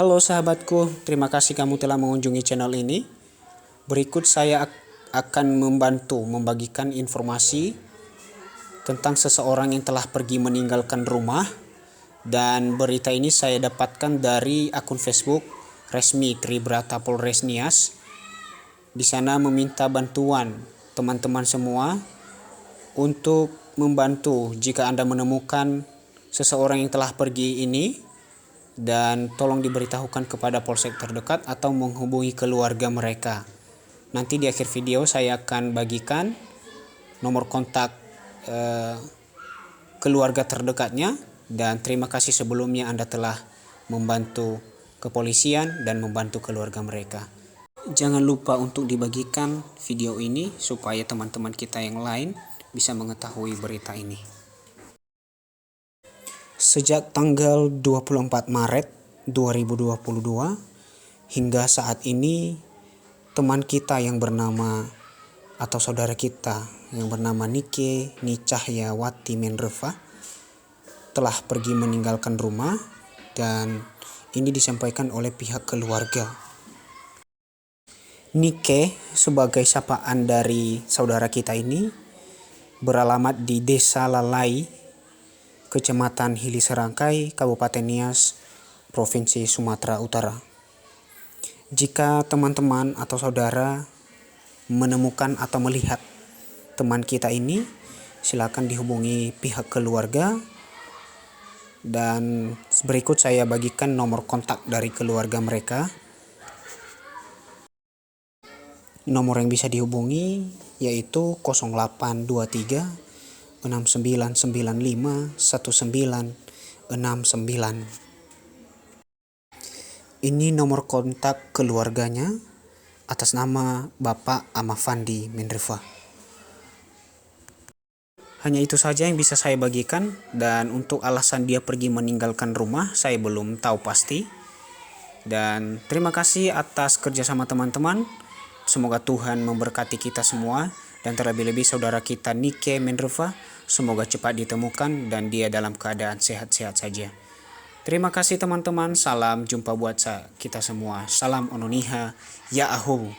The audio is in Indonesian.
Halo sahabatku, terima kasih kamu telah mengunjungi channel ini. Berikut saya akan membantu membagikan informasi tentang seseorang yang telah pergi meninggalkan rumah. Dan berita ini saya dapatkan dari akun Facebook resmi Tribrata Polres Nias. Di sana meminta bantuan teman-teman semua untuk membantu jika Anda menemukan seseorang yang telah pergi ini. Dan tolong diberitahukan kepada polsek terdekat atau menghubungi keluarga mereka. Nanti di akhir video saya akan bagikan nomor kontak keluarga terdekatnya. Dan terima kasih sebelumnya Anda telah membantu kepolisian dan membantu keluarga mereka. Jangan lupa untuk dibagikan video ini supaya teman-teman kita yang lain bisa mengetahui berita ini. Sejak tanggal 24 Maret 2022 hingga saat ini, teman kita yang bernama atau saudara kita yang bernama Nike Nicahyawati Menreva telah pergi meninggalkan rumah, dan ini disampaikan oleh pihak keluarga. Nike sebagai sapaan dari saudara kita ini beralamat di Desa Lalai, Kecamatan Hili Serangkai, Kabupaten Nias, Provinsi Sumatera Utara. Jika teman-teman atau saudara menemukan atau melihat teman kita ini, silakan dihubungi pihak keluarga. Dan berikut saya bagikan nomor kontak dari keluarga mereka. Nomor yang bisa dihubungi yaitu 0823 6995 1969. Ini nomor kontak keluarganya atas nama Bapak Amafandi Menreva. Hanya itu saja yang bisa saya bagikan, dan untuk alasan dia pergi meninggalkan rumah saya belum tahu pasti. Dan terima kasih atas kerjasama teman-teman. Semoga Tuhan memberkati kita semua, dan terlebih-lebih saudara kita Nike Menreva, semoga cepat ditemukan dan dia dalam keadaan sehat-sehat saja. Terima kasih teman-teman, salam jumpa buat kita semua. Salam Ononiha, Ya Ahu.